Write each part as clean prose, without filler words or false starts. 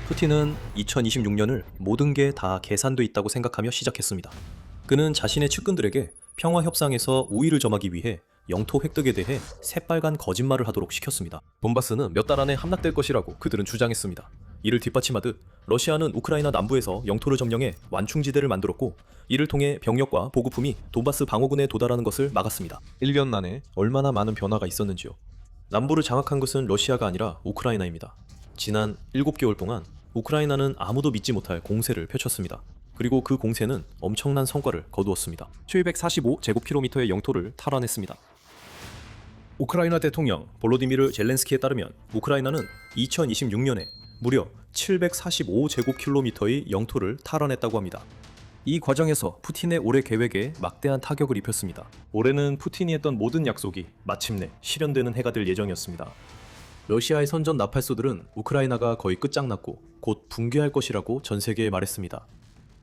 푸틴은 2026년을 모든 게 다 계산돼 있다고 생각하며 시작했습니다. 그는 자신의 측근들에게 평화 협상에서 우위를 점하기 위해 영토 획득에 대해 새빨간 거짓말을 하도록 시켰습니다. 돈바스는 몇 달 안에 함락될 것이라고 그들은 주장했습니다. 이를 뒷받침하듯 러시아는 우크라이나 남부에서 영토를 점령해 완충지대를 만들었고, 이를 통해 병력과 보급품이 돈바스 방어군에 도달하는 것을 막았습니다. 1년 만에 얼마나 많은 변화가 있었는지요. 남부를 장악한 것은 러시아가 아니라 우크라이나입니다. 지난 7개월 동안 우크라이나는 아무도 믿지 못할 공세를 펼쳤습니다. 그리고 그 공세는 엄청난 성과를 거두었습니다. 745제곱킬로미터의 영토를 탈환했습니다. 우크라이나 대통령 볼로디미르 젤렌스키에 따르면 우크라이나는 2026년에 무려 745제곱킬로미터의 영토를 탈환했다고 합니다. 이 과정에서 푸틴의 올해 계획에 막대한 타격을 입혔습니다. 올해는 푸틴이 했던 모든 약속이 마침내 실현되는 해가 될 예정이었습니다. 러시아의 선전 나팔소들은 우크라이나가 거의 끝장났고 곧 붕괴할 것이라고 전 세계에 말했습니다.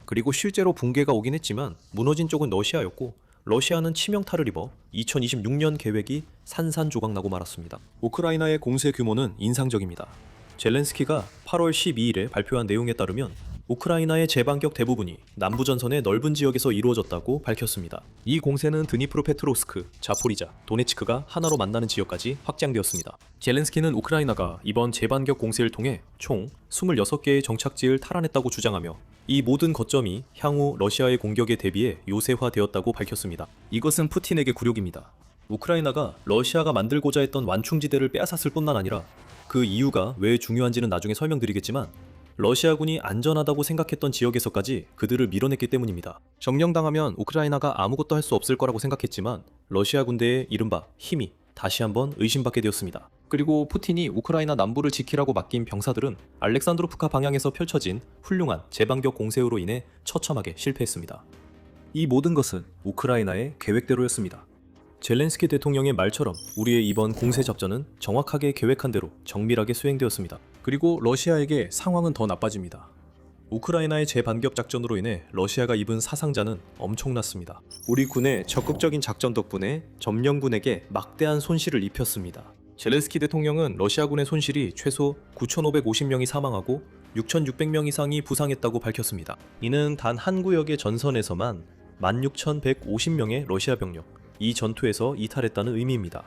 그리고 실제로 붕괴가 오긴 했지만 무너진 쪽은 러시아였고, 러시아는 치명타를 입어 2026년 계획이 산산조각나고 말았습니다. 우크라이나의 공세 규모는 인상적입니다. 젤렌스키가 8월 12일에 발표한 내용에 따르면 우크라이나의 제반격 대부분이 남부전선의 넓은 지역에서 이루어졌다고 밝혔습니다. 이 공세는 드니프로페트로스크, 자포리자, 도네츠크가 하나로 만나는 지역까지 확장되었습니다. 젤렌스키는 우크라이나가 이번 제반격 공세를 통해 총 26개의 정착지를 탈환했다고 주장하며 이 모든 거점이 향후 러시아의 공격에 대비해 요새화되었다고 밝혔습니다. 이것은 푸틴에게 굴욕입니다. 우크라이나가 러시아가 만들고자 했던 완충지대를 빼앗았을 뿐만 아니라 그 이유가 왜 중요한지는 나중에 설명드리겠지만, 러시아군이 안전하다고 생각했던 지역에서까지 그들을 밀어냈기 때문입니다. 점령당하면 우크라이나가 아무것도 할 수 없을 거라고 생각했지만 러시아 군대의 이른바 힘이 다시 한번 의심받게 되었습니다. 그리고 푸틴이 우크라이나 남부를 지키라고 맡긴 병사들은 알렉산드로프카 방향에서 펼쳐진 훌륭한 제반격 공세로 인해 처참하게 실패했습니다. 이 모든 것은 우크라이나의 계획대로였습니다. 젤렌스키 대통령의 말처럼 우리의 이번 공세 작전은 정확하게 계획한 대로 정밀하게 수행되었습니다. 그리고 러시아에게 상황은 더 나빠집니다. 우크라이나의 재반격 작전으로 인해 러시아가 입은 사상자는 엄청났습니다. 우리 군의 적극적인 작전 덕분에 점령군에게 막대한 손실을 입혔습니다. 젤렌스키 대통령은 러시아군의 손실이 최소 9,550명이 사망하고 6,600명 이상이 부상했다고 밝혔습니다. 이는 단 한 구역의 전선에서만 16,150명의 러시아 병력, 이 전투에서 이탈했다는 의미입니다.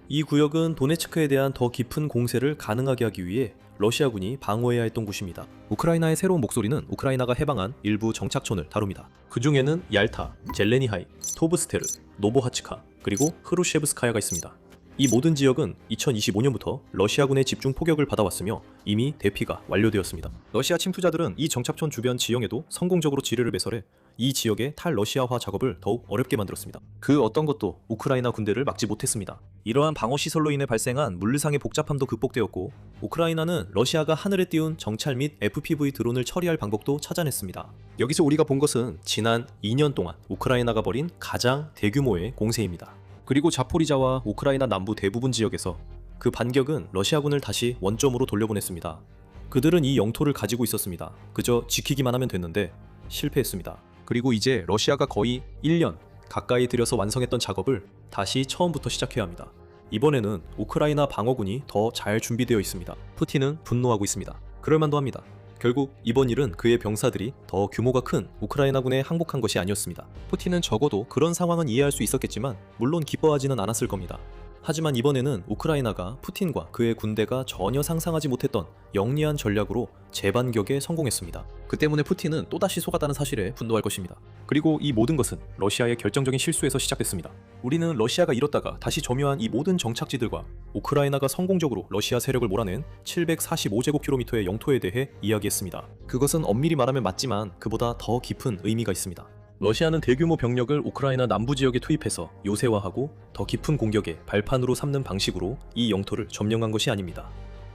이 구역은 도네츠크에 대한 더 깊은 공세를 가능하게 하기 위해 러시아군이 방어해야 했던 곳입니다. 우크라이나의 새로운 목소리는 우크라이나가 해방한 일부 정착촌을 다룹니다. 그 중에는 얄타, 젤레니하이, 토브스테르, 노보하츠카, 그리고 흐루셰브스카야가 있습니다. 이 모든 지역은 2025년부터 러시아군의 집중 포격을 받아왔으며 이미 대피가 완료되었습니다. 러시아 침투자들은 이 정착촌 주변 지형에도 성공적으로 지뢰를 배설해 이 지역의 탈러시아화 작업을 더욱 어렵게 만들었습니다. 그 어떤 것도 우크라이나 군대를 막지 못했습니다. 이러한 방어시설로 인해 발생한 물리상의 복잡함도 극복되었고, 우크라이나는 러시아가 하늘에 띄운 정찰 및 FPV 드론을 처리할 방법도 찾아냈습니다. 여기서 우리가 본 것은 지난 2년 동안 우크라이나가 벌인 가장 대규모의 공세입니다. 그리고 자포리자와 우크라이나 남부 대부분 지역에서 그 반격은 러시아군을 다시 원점으로 돌려보냈습니다. 그들은 이 영토를 가지고 있었습니다. 그저 지키기만 하면 됐는데 실패했습니다. 그리고 이제 러시아가 거의 1년 가까이 들여서 완성했던 작업을 다시 처음부터 시작해야 합니다. 이번에는 우크라이나 방어군이 더 잘 준비되어 있습니다. 푸틴은 분노하고 있습니다. 그럴만도 합니다. 결국 이번 일은 그의 병사들이 더 규모가 큰 우크라이나군에 항복한 것이 아니었습니다. 푸틴은 적어도 그런 상황은 이해할 수 있었겠지만 물론 기뻐하지는 않았을 겁니다. 하지만 이번에는 우크라이나가 푸틴과 그의 군대가 전혀 상상하지 못했던 영리한 전략으로 재반격에 성공했습니다. 그 때문에 푸틴은 또다시 속았다는 사실에 분노할 것입니다. 그리고 이 모든 것은 러시아의 결정적인 실수에서 시작됐습니다. 우리는 러시아가 잃었다가 다시 점유한 이 모든 정착지들과 우크라이나가 성공적으로 러시아 세력을 몰아낸 745제곱킬로미터의 영토에 대해 이야기했습니다. 그것은 엄밀히 말하면 맞지만 그보다 더 깊은 의미가 있습니다. 러시아는 대규모 병력을 우크라이나 남부 지역에 투입해서 요새화하고 더 깊은 공격의 발판으로 삼는 방식으로 이 영토를 점령한 것이 아닙니다.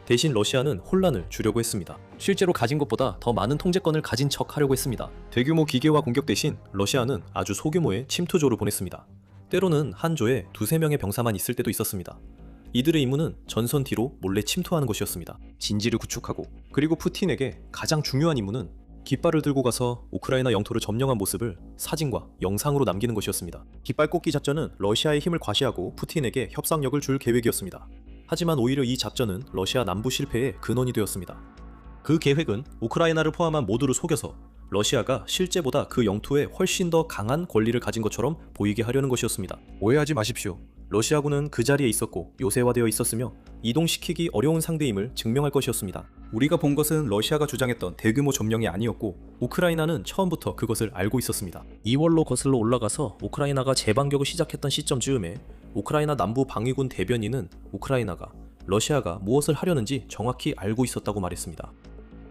대신 러시아는 혼란을 주려고 했습니다. 실제로 가진 것보다 더 많은 통제권을 가진 척 하려고 했습니다. 대규모 기계화 공격 대신 러시아는 아주 소규모의 침투조를 보냈습니다. 때로는 한 조에 2~3명의 병사만 있을 때도 있었습니다. 이들의 임무는 전선 뒤로 몰래 침투하는 것이었습니다. 진지를 구축하고, 그리고 푸틴에게 가장 중요한 임무는 깃발을 들고 가서 우크라이나 영토를 점령한 모습을 사진과 영상으로 남기는 것이었습니다. 깃발 꽂기 작전은 러시아의 힘을 과시하고 푸틴에게 협상력을 줄 계획이었습니다. 하지만 오히려 이 작전은 러시아 남부 실패의 근원이 되었습니다. 그 계획은 우크라이나를 포함한 모두를 속여서 러시아가 실제보다 그 영토에 훨씬 더 강한 권리를 가진 것처럼 보이게 하려는 것이었습니다. 오해하지 마십시오. 러시아군은 그 자리에 있었고 요새화되어 있었으며 이동시키기 어려운 상대임을 증명할 것이었습니다. 우리가 본 것은 러시아가 주장했던 대규모 점령이 아니었고 우크라이나는 처음부터 그것을 알고 있었습니다. 2월로 거슬러 올라가서 우크라이나가 재반격을 시작했던 시점 즈음에 우크라이나 남부 방위군 대변인은 우크라이나가 러시아가 무엇을 하려는지 정확히 알고 있었다고 말했습니다.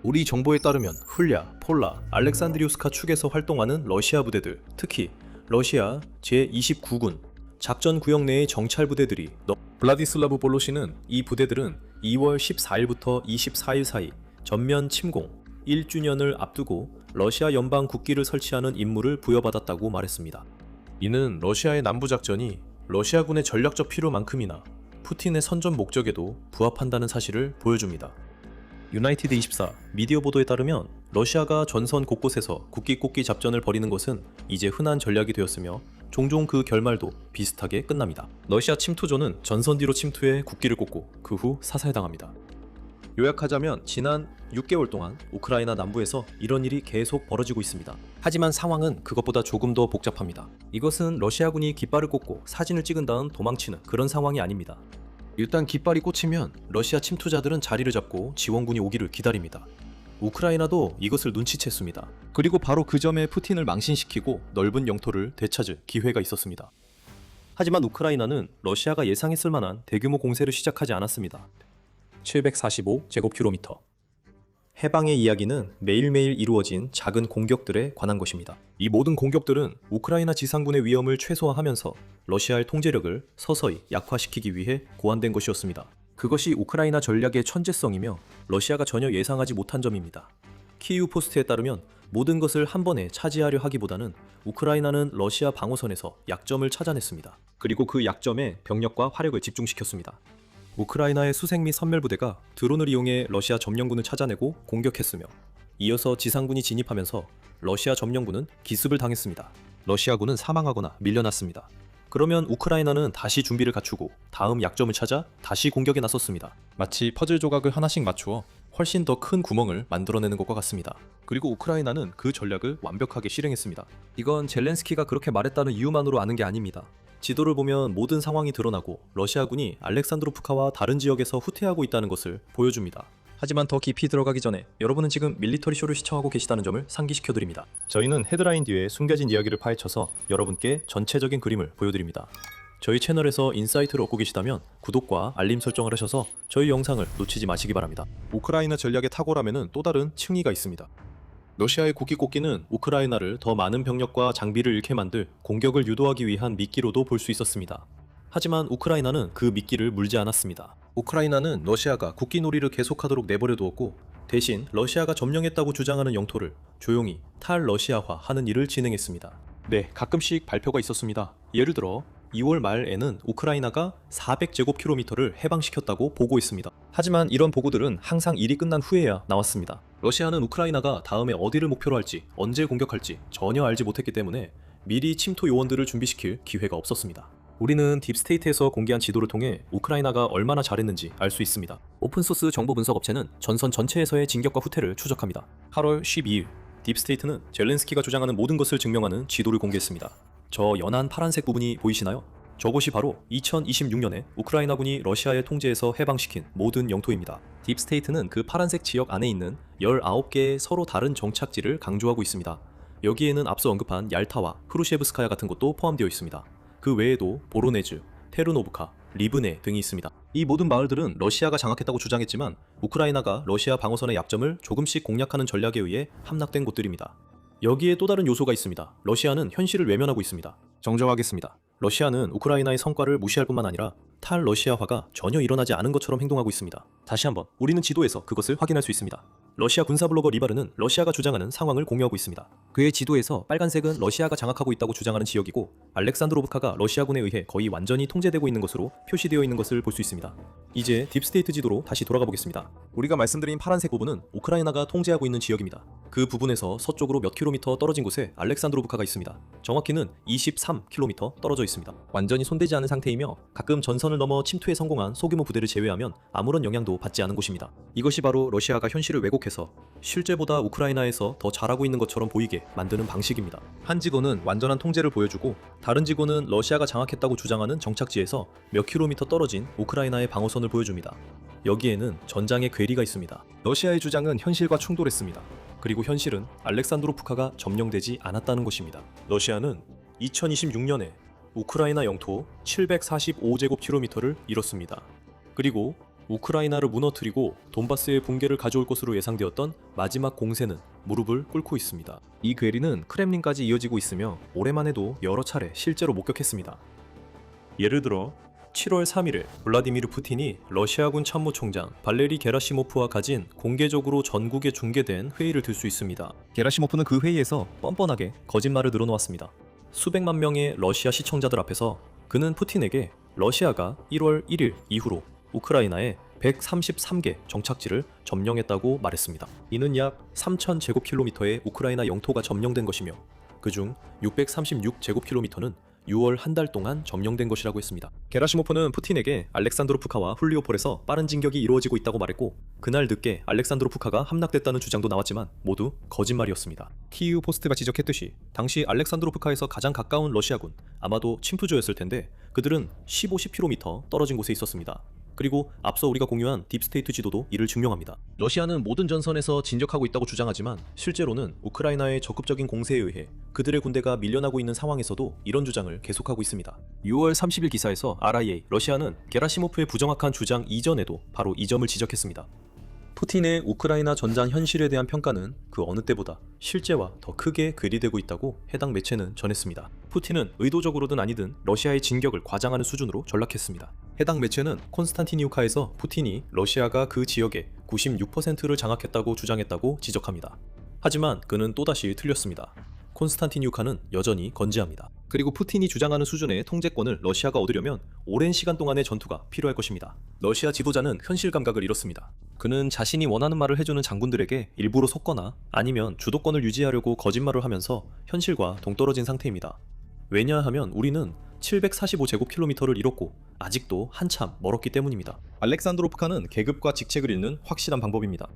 우리 정보에 따르면 훌랴, 폴라, 알렉산드리우스카 축에서 활동하는 러시아 부대들, 특히 러시아 제29군 작전 구역 내의 정찰 부대들이 블라디슬라브 볼로시는 이 부대들은 2월 14일부터 24일 사이 전면 침공 1주년을 앞두고 러시아 연방 국기를 설치하는 임무를 부여받았다고 말했습니다. 이는 러시아의 남부 작전이 러시아군의 전략적 필요만큼이나 푸틴의 선전 목적에도 부합한다는 사실을 보여줍니다. 유나이티드 24 미디어 보도에 따르면 러시아가 전선 곳곳에서 국기 꽂기 작전을 벌이는 것은 이제 흔한 전략이 되었으며 종종 그 결말도 비슷하게 끝납니다. 러시아 침투조는 전선 뒤로 침투해 국기를 꽂고 그 후 사살당합니다. 요약하자면 지난 6개월 동안 우크라이나 남부에서 이런 일이 계속 벌어지고 있습니다. 하지만 상황은 그것보다 조금 더 복잡합니다. 이것은 러시아군이 깃발을 꽂고 사진을 찍은 다음 도망치는 그런 상황이 아닙니다. 일단 깃발이 꽂히면 러시아 침투자들은 자리를 잡고 지원군이 오기를 기다립니다. 우크라이나도 이것을 눈치챘습니다. 그리고 바로 그 점에 푸틴을 망신시키고 넓은 영토를 되찾을 기회가 있었습니다. 하지만 우크라이나는 러시아가 예상했을 만한 대규모 공세를 시작하지 않았습니다. 745제곱킬로미터. 해방의 이야기는 매일매일 이루어진 작은 공격들에 관한 것입니다. 이 모든 공격들은 우크라이나 지상군의 위험을 최소화하면서 러시아의 통제력을 서서히 약화시키기 위해 고안된 것이었습니다. 그것이 우크라이나 전략의 천재성이며 러시아가 전혀 예상하지 못한 점입니다. 키이우 포스트에 따르면 모든 것을 한 번에 차지하려 하기보다는 우크라이나는 러시아 방어선에서 약점을 찾아냈습니다. 그리고 그 약점에 병력과 화력을 집중시켰습니다. 우크라이나의 수색 및 선멸부대가 드론을 이용해 러시아 점령군을 찾아내고 공격했으며 이어서 지상군이 진입하면서 러시아 점령군은 기습을 당했습니다. 러시아군은 사망하거나 밀려났습니다. 그러면 우크라이나는 다시 준비를 갖추고 다음 약점을 찾아 다시 공격에 나섰습니다. 마치 퍼즐 조각을 하나씩 맞추어 훨씬 더 큰 구멍을 만들어내는 것과 같습니다. 그리고 우크라이나는 그 전략을 완벽하게 실행했습니다. 이건 젤렌스키가 그렇게 말했다는 이유만으로 아는 게 아닙니다. 지도를 보면 모든 상황이 드러나고 러시아군이 알렉산드로프카와 다른 지역에서 후퇴하고 있다는 것을 보여줍니다. 하지만 더 깊이 들어가기 전에 여러분은 지금 밀리터리 쇼를 시청하고 계시다는 점을 상기시켜드립니다. 저희는 헤드라인 뒤에 숨겨진 이야기를 파헤쳐서 여러분께 전체적인 그림을 보여드립니다. 저희 채널에서 인사이트를 얻고 계시다면 구독과 알림 설정을 하셔서 저희 영상을 놓치지 마시기 바랍니다. 우크라이나 전략의 탁월함에는 또 다른 층위가 있습니다. 러시아의 국기 꽂기는 우크라이나를 더 많은 병력과 장비를 잃게 만들 공격을 유도하기 위한 미끼로도 볼 수 있었습니다. 하지만 우크라이나는 그 미끼를 물지 않았습니다. 우크라이나는 러시아가 국기 놀이를 계속하도록 내버려 두었고 대신 러시아가 점령했다고 주장하는 영토를 조용히 탈러시아화하는 일을 진행했습니다. 네, 가끔씩 발표가 있었습니다. 예를 들어 2월 말에는 우크라이나가 400제곱킬로미터를 해방시켰다고 보고했습니다. 하지만 이런 보고들은 항상 일이 끝난 후에야 나왔습니다. 러시아는 우크라이나가 다음에 어디를 목표로 할지 언제 공격할지 전혀 알지 못했기 때문에 미리 침투 요원들을 준비시킬 기회가 없었습니다. 우리는 딥스테이트에서 공개한 지도를 통해 우크라이나가 얼마나 잘했는지 알 수 있습니다. 오픈소스 정보 분석 업체는 전선 전체에서의 진격과 후퇴를 추적합니다. 8월 12일 딥스테이트는 젤렌스키가 주장하는 모든 것을 증명하는 지도를 공개했습니다. 저 연한 파란색 부분이 보이시나요? 저곳이 바로 2026년에 우크라이나군이 러시아의 통제에서 해방시킨 모든 영토입니다. 딥스테이트는 그 파란색 지역 안에 있는 19개의 서로 다른 정착지를 강조하고 있습니다. 여기에는 앞서 언급한 얄타와 프루셰브스카야 같은 곳도 포함되어 있습니다. 그 외에도 보로네즈, 테르노브카, 리브네 등이 있습니다. 이 모든 마을들은 러시아가 장악했다고 주장했지만 우크라이나가 러시아 방어선의 약점을 조금씩 공략하는 전략에 의해 함락된 곳들입니다. 여기에 또 다른 요소가 있습니다. 러시아는 현실을 외면하고 있습니다. 정정하겠습니다. 러시아는 우크라이나의 성과를 무시할 뿐만 아니라 탈러시아화가 전혀 일어나지 않은 것처럼 행동하고 있습니다. 다시 한번 우리는 지도에서 그것을 확인할 수 있습니다. 러시아 군사 블로거 리바르는 러시아가 주장하는 상황을 공유하고 있습니다. 그의 지도에서 빨간색은 러시아가 장악하고 있다고 주장하는 지역이고 알렉산드로브카가 러시아군에 의해 거의 완전히 통제되고 있는 것으로 표시되어 있는 것을 볼 수 있습니다. 이제 딥스테이트 지도로 다시 돌아가 보겠습니다. 우리가 말씀드린 파란색 부분은 우크라이나가 통제하고 있는 지역입니다. 그 부분에서 서쪽으로 몇 킬로미터 떨어진 곳에 알렉산드로브카가 있습니다. 정확히는 23킬로미터 떨어져 있습니다. 완전히 손대지 않은 상태이며 가끔 전선을 넘어 침투에 성공한 소규모 부대를 제외하면 아무런 영향도 받지 않은 곳입니다. 이것이 바로 러시아가 현실을 왜곡해서 실제보다 우크라이나에서 더 잘하고 있는 것처럼 보이게 만드는 방식입니다. 한 직원은 완전한 통제를 보여주고 다른 직원은 러시아가 장악했다고 주장하는 정착지에서 몇 킬로미터 떨어진 우크라이나의 방어선을 보여줍니다. 여기에는 전장의 괴리가 있습니다. 러시아의 주장은 현실과 충돌했습니다. 그리고 현실은 알렉산드로프카가 점령되지 않았다는 것입니다. 러시아는 2026년에 우크라이나 영토 745제곱킬로미터를 잃었습니다. 그리고 우크라이나를 무너뜨리고 돈바스의 붕괴를 가져올 것으로 예상되었던 마지막 공세는 무릎을 꿇고 있습니다. 이 괴리는 크렘린까지 이어지고 있으며 올해만 해도 여러 차례 실제로 목격했습니다. 예를 들어 7월 3일에 블라디미르 푸틴이 러시아군 참모총장 발레리 게라시모프와 가진 공개적으로 전국에 중계된 회의를 들 수 있습니다. 게라시모프는 그 회의에서 뻔뻔하게 거짓말을 늘어놓았습니다. 수백만 명의 러시아 시청자들 앞에서 그는 푸틴에게 러시아가 1월 1일 이후로 우크라이나에 133개 정착지를 점령했다고 말했습니다. 이는 약 3,000제곱킬로미터의 우크라이나 영토가 점령된 것이며 그중 636제곱킬로미터는 6월 한 달 동안 점령된 것이라고 했습니다. 게라시모프는 푸틴에게 알렉산드로프카와 훌리오폴에서 빠른 진격이 이루어지고 있다고 말했고 그날 늦게 알렉산드로프카가 함락됐다는 주장도 나왔지만 모두 거짓말이었습니다. 키이우 포스트가 지적했듯이 당시 알렉산드로프카에서 가장 가까운 러시아군, 아마도 침투조였을 텐데 그들은 15-10km 떨어진 곳에 있었습니다. 그리고 앞서 우리가 공유한 딥스테이트 지도도 이를 증명합니다. 러시아는 모든 전선에서 진격하고 있다고 주장하지만 실제로는 우크라이나의 적극적인 공세에 의해 그들의 군대가 밀려나고 있는 상황에서도 이런 주장을 계속하고 있습니다. 6월 30일 기사에서 RIA, 러시아는 게라시모프의 부정확한 주장 이전에도 바로 이 점을 지적했습니다. 푸틴의 우크라이나 전장 현실에 대한 평가는 그 어느 때보다 실제와 더 크게 괴리되고 있다고 해당 매체는 전했습니다. 푸틴은 의도적으로든 아니든 러시아의 진격을 과장하는 수준으로 전락했습니다. 해당 매체는 콘스탄티니우카에서 푸틴이 러시아가 그 지역의 96%를 장악했다고 주장했다고 지적합니다. 하지만 그는 또다시 틀렸습니다. 콘스탄티니우카는 여전히 건재합니다. 그리고 푸틴이 주장하는 수준의 통제권을 러시아가 얻으려면 오랜 시간 동안의 전투가 필요할 것입니다. 러시아 지도자는 현실 감각을 잃었습니다. 그는 자신이 원하는 말을 해주는 장군들에게 일부러 속거나 아니면 주도권을 유지하려고 거짓말을 하면서 현실과 동떨어진 상태입니다. 왜냐하면 우리는 745제곱킬로미터를 잃었고 아직도 한참 멀었기 때문입니다. 알렉산드로프카는 계급과 직책을 잃는 확실한 방법입니다.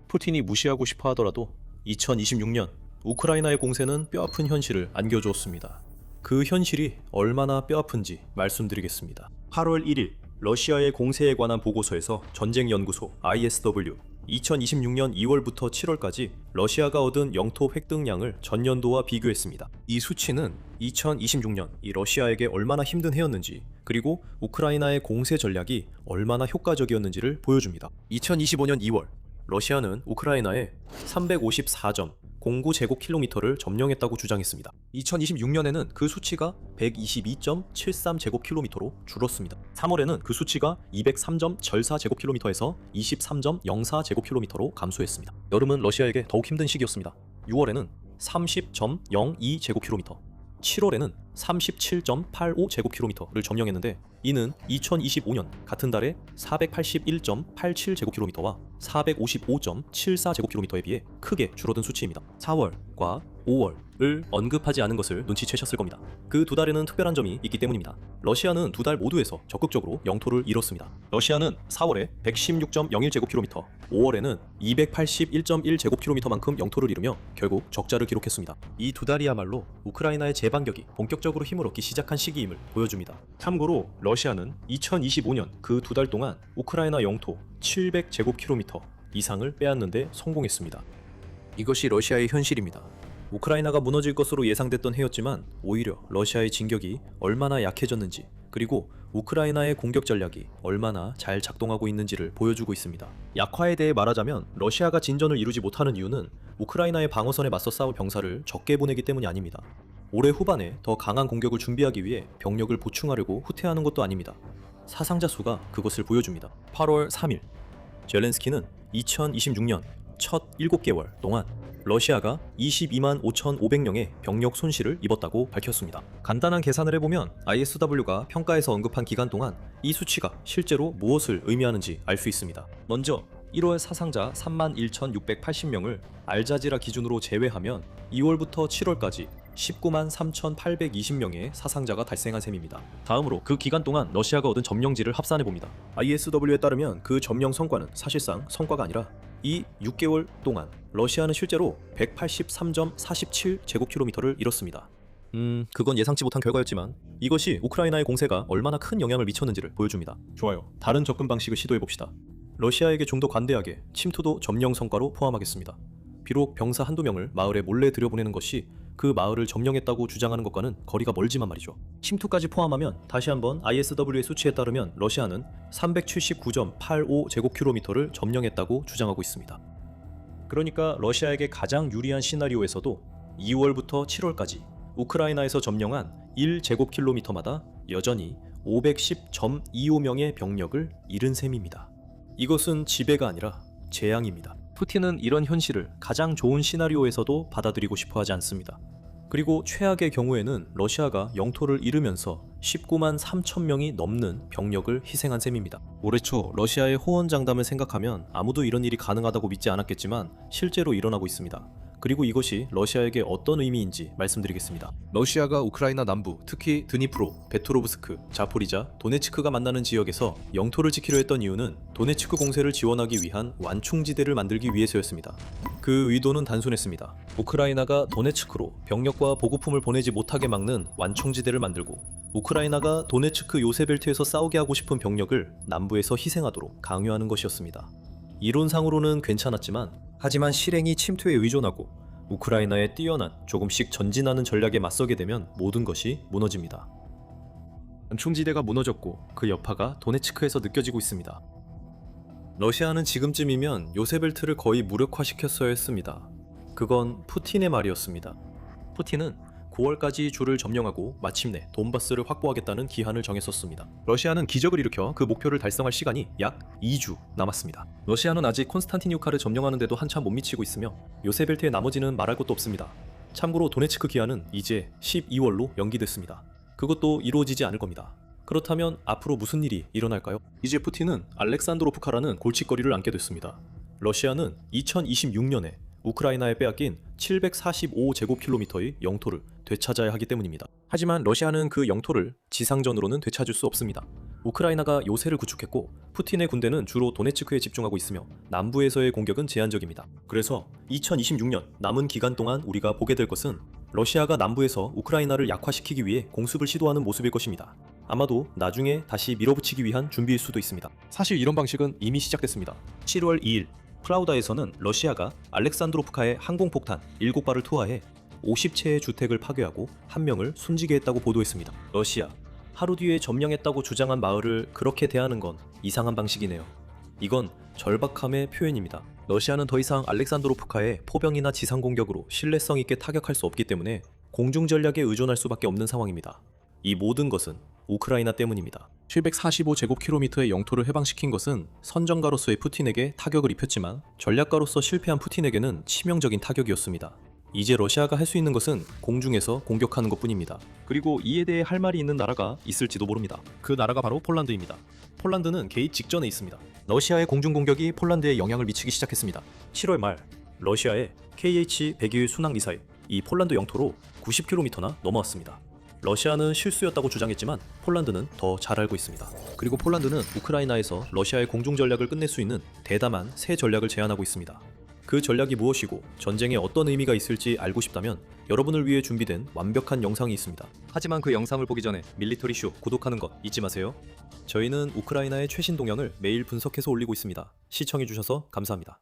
푸틴이 무시하고 싶어 하더라도 2026년 우크라이나의 공세는 뼈아픈 현실을 안겨주었습니다. 그 현실이 얼마나 뼈아픈지 말씀드리겠습니다. 8월 1일 러시아의 공세에 관한 보고서에서 전쟁연구소 ISW 2026년 2월부터 7월까지 러시아가 얻은 영토 획득량을 전년도와 비교했습니다. 이 수치는 2026년 이 러시아에게 얼마나 힘든 해였는지 그리고 우크라이나의 공세 전략이 얼마나 효과적이었는지를 보여줍니다. 2025년 2월 러시아는 우크라이나에 354.09제곱킬로미터를 점령했다고 주장했습니다. 2026년에는 그 수치가 122.73제곱킬로미터로 줄었습니다. 3월에는 그 수치가 203.14제곱킬로미터에서 23.04제곱킬로미터로 감소했습니다. 여름은 러시아에게 더욱 힘든 시기였습니다. 6월에는 30.02제곱킬로미터, 7월에는 37.85제곱킬로미터를 점령했는데 이는 2025년 같은 달에 481.87제곱킬로미터와 455.74제곱킬로미터에 비해 크게 줄어든 수치입니다. 4월과 5월을 언급하지 않은 것을 눈치채셨을 겁니다. 그 두 달에는 특별한 점이 있기 때문입니다. 러시아는 두 달 모두에서 적극적으로 영토를 잃었습니다. 러시아는 4월에 116.01제곱킬로미터, 5월에는 281.1제곱킬로미터만큼 영토를 잃으며 결국 적자를 기록했습니다. 이 두 달이야말로 우크라이나의 재반격이 본격적으로 힘을 얻기 시작한 시기임을 보여줍니다. 참고로 러시아는 2025년 그 두 달 동안 우크라이나 영토 700제곱킬로미터 이상을 빼앗는데 성공했습니다. 이것이 러시아의 현실입니다. 우크라이나가 무너질 것으로 예상됐던 해였지만 오히려 러시아의 진격이 얼마나 약해졌는지 그리고 우크라이나의 공격 전략이 얼마나 잘 작동하고 있는지를 보여주고 있습니다. 약화에 대해 말하자면 러시아가 진전을 이루지 못하는 이유는 우크라이나의 방어선에 맞서 싸울 병사를 적게 보내기 때문이 아닙니다. 올해 후반에 더 강한 공격을 준비하기 위해 병력을 보충하려고 후퇴하는 것도 아닙니다. 사상자 수가 그것을 보여줍니다. 8월 3일 젤렌스키는 2026년 첫 7개월 동안 러시아가 22만 5,500명의 병력 손실을 입었다고 밝혔습니다. 간단한 계산을 해보면 ISW가 평가에서 언급한 기간 동안 이 수치가 실제로 무엇을 의미하는지 알 수 있습니다. 먼저 1월 사상자 31,680명을 알자지라 기준으로 제외하면 2월부터 7월까지 19만 3,820명의 사상자가 발생한 셈입니다. 다음으로 그 기간 동안 러시아가 얻은 점령지를 합산해봅니다. ISW에 따르면 그 점령 성과는 사실상 성과가 아니라 이 6개월 동안 러시아는 실제로 183.47제곱킬로미터를 잃었습니다. 그건 예상치 못한 결과였지만 이것이 우크라이나의 공세가 얼마나 큰 영향을 미쳤는지를 보여줍니다. 좋아요. 다른 접근 방식을 시도해봅시다. 러시아에게 좀 더 관대하게 침투도 점령 성과로 포함하겠습니다. 비록 병사 한두 명을 마을에 몰래 들여보내는 것이 그 마을을 점령했다고 주장하는 것과는 거리가 멀지만 말이죠. 침투까지 포함하면 다시 한번 ISW의 수치에 따르면 러시아는 379.85제곱킬로미터를 점령했다고 주장하고 있습니다. 그러니까 러시아에게 가장 유리한 시나리오에서도 2월부터 7월까지 우크라이나에서 점령한 1제곱킬로미터마다 여전히 510.25명의 병력을 잃은 셈입니다. 이것은 지배가 아니라 재앙입니다. 푸틴은 이런 현실을 가장 좋은 시나리오에서도 받아들이고 싶어 하지 않습니다. 그리고 최악의 경우에는 러시아가 영토를 잃으면서 19만 3천 명이 넘는 병력을 희생한 셈입니다. 올해 초 러시아의 호언장담을 생각하면 아무도 이런 일이 가능하다고 믿지 않았겠지만 실제로 일어나고 있습니다. 그리고 이것이 러시아에게 어떤 의미인지 말씀드리겠습니다. 러시아가 우크라이나 남부, 특히 드니프로, 베트로브스크, 자포리자, 도네츠크가 만나는 지역에서 영토를 지키려 했던 이유는 도네츠크 공세를 지원하기 위한 완충지대를 만들기 위해서였습니다. 그 의도는 단순했습니다. 우크라이나가 도네츠크로 병력과 보급품을 보내지 못하게 막는 완충지대를 만들고 우크라이나가 도네츠크 요새벨트에서 싸우게 하고 싶은 병력을 남부에서 희생하도록 강요하는 것이었습니다. 이론상으로는 괜찮았지만 하지만 실행이 침투에 의존하고 우크라이나의 뛰어난 조금씩 전진하는 전략에 맞서게 되면 모든 것이 무너집니다. 완충지대가 무너졌고 그 여파가 도네츠크에서 느껴지고 있습니다. 러시아는 지금쯤이면 요새벨트를 거의 무력화시켰어야 했습니다. 그건 푸틴의 말이었습니다. 푸틴은 9월까지 주를 점령하고 마침내 돈바스를 확보하겠다는 기한을 정했었습니다. 러시아는 기적을 일으켜 그 목표를 달성할 시간이 약 2주 남았습니다. 러시아는 아직 콘스탄티니우카를 점령하는데도 한참 못 미치고 있으며 요새벨트의 나머지는 말할 것도 없습니다. 참고로 도네츠크 기한은 이제 12월로 연기됐습니다. 그것도 이루어지지 않을 겁니다. 그렇다면 앞으로 무슨 일이 일어날까요? 이제 푸틴은 알렉산드로프카라는 골칫거리를 안게 됐습니다. 러시아는 2026년에 우크라이나에 빼앗긴 745제곱킬로미터의 영토를 되찾아야 하기 때문입니다. 하지만 러시아는 그 영토를 지상전으로는 되찾을 수 없습니다. 우크라이나가 요새를 구축했고 푸틴의 군대는 주로 도네츠크에 집중하고 있으며 남부에서의 공격은 제한적입니다. 그래서 2026년 남은 기간 동안 우리가 보게 될 것은 러시아가 남부에서 우크라이나를 약화시키기 위해 공습을 시도하는 모습일 것입니다. 아마도 나중에 다시 밀어붙이기 위한 준비일 수도 있습니다. 사실 이런 방식은 이미 시작됐습니다. 7월 2일 프라우다에서는 러시아가 알렉산드로프카에 항공폭탄 7발을 투하해 50채의 주택을 파괴하고 1명을 숨지게 했다고 보도했습니다. 러시아, 하루 뒤에 점령했다고 주장한 마을을 그렇게 대하는 건 이상한 방식이네요. 이건 절박함의 표현입니다. 러시아는 더 이상 알렉산드로프카에 포병이나 지상 공격으로 신뢰성 있게 타격할 수 없기 때문에 공중 전략에 의존할 수밖에 없는 상황입니다. 이 모든 것은 우크라이나 때문입니다. 745제곱킬로미터의 영토를 해방시킨 것은 선전가로서의 푸틴에게 타격을 입혔지만 전략가로서 실패한 푸틴에게는 치명적인 타격이었습니다. 이제 러시아가 할 수 있는 것은 공중에서 공격하는 것뿐입니다. 그리고 이에 대해 할 말이 있는 나라가 있을지도 모릅니다. 그 나라가 바로 폴란드입니다. 폴란드는 개입 직전에 있습니다. 러시아의 공중 공격이 폴란드에 영향을 미치기 시작했습니다. 7월 말 러시아의 KH-101 순항 미사일 이 폴란드 영토로 90km나 넘어왔습니다. 러시아는 실수였다고 주장했지만 폴란드는 더 잘 알고 있습니다. 그리고 폴란드는 우크라이나에서 러시아의 공중 전략을 끝낼 수 있는 대담한 새 전략을 제안하고 있습니다. 그 전략이 무엇이고 전쟁에 어떤 의미가 있을지 알고 싶다면 여러분을 위해 준비된 완벽한 영상이 있습니다. 하지만 그 영상을 보기 전에 밀리터리쇼 구독하는 것 잊지 마세요. 저희는 우크라이나의 최신 동향을 매일 분석해서 올리고 있습니다. 시청해주셔서 감사합니다.